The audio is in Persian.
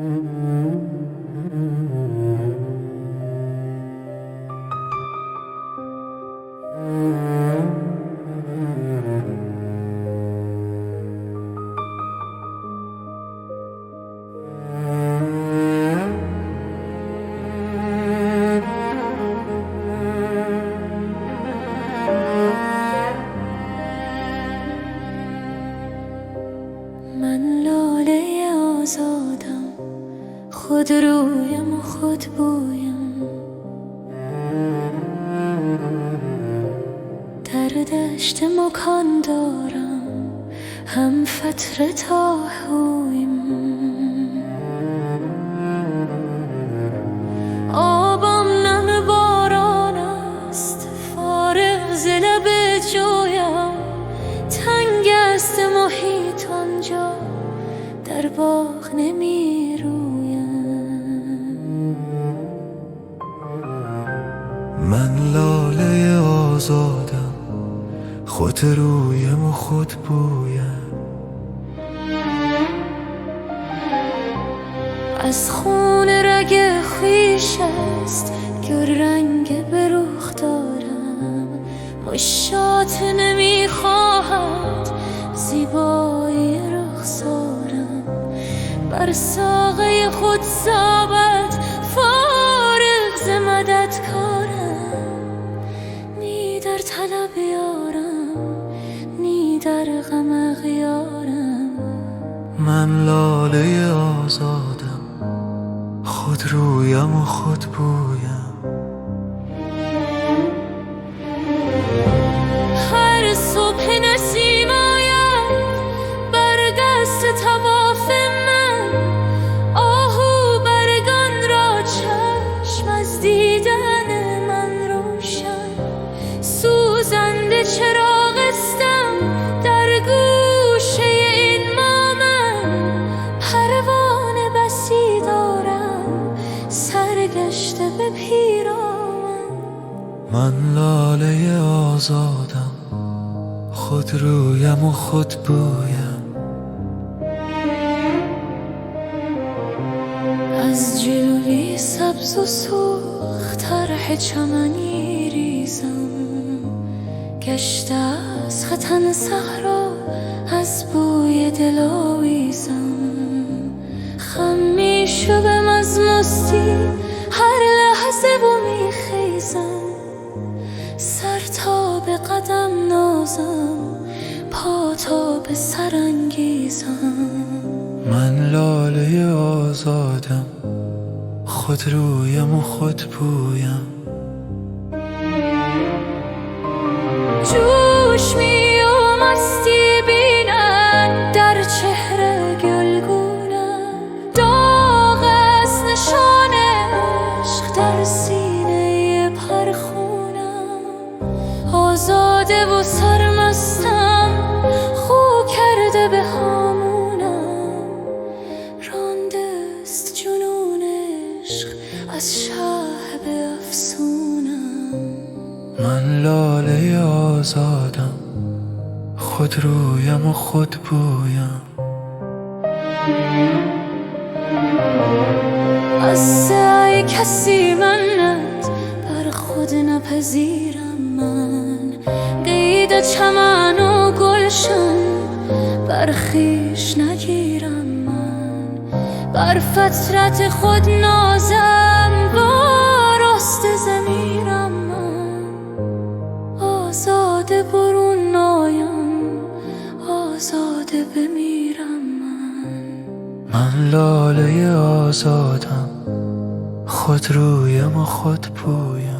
من لاله آزادم، خود رویم و خود بویم. در دشت مکان دارم، هم فتره تا هویم. آبم نم باران است، فارغ ز لب جویم. تنگ است محیط آنجا، در باغ نمی رویم. من لاله آزادم، خود رویم و خود بویم. از خون رگ خویش است گل رنگ به رخ دارم. مشاط نمیخواهد زیبایی رخسارم. بر ساقه خود ثابت فارغ ز مدد کارم. نی در طلب یارم، نی در غم اغیارم. من لاله آزادم، خود رویم و خود بویم. هر صبح نسیم آید بر دست طواف من. آهو برگان را چشم از دیدن من روشن. سوزنده چراغستم در گوشه این مامن. پروانه بسی دارم سرگشته به پیرامن. من لاله آزادم، خود رویم و خود بویم. از جلوی سبز و سرخ طرح چمنی ریزم. گشته از ختن صحرا از بوی دل آویزم. خم می شوم از مستی هر لحظه و می خیزم. سر تا به قدم نازم، پا تا به سر انگیزم. من لاله آزادم، خود رویم و خود بویم. جوش می و مستی بینم در چهره گلگونم. داغ از نشان عشق در سینه پرخونم. آزاده و سرمستم، خو کرده به هامونم. رانده است جنون عشق از شهب افسونم. من لاله آزادم، خود رویم و خود بویم. از سعی کسی منت بر خود نپذیرم من. قید چمن و گلشن بر خویش نگیرم من. بر فطرت خود نازم، وارسته ضمیرم من. آزاده برون نایم، آزاده بمیرم من. من لاله آزادم، خود رویم و خود بویم.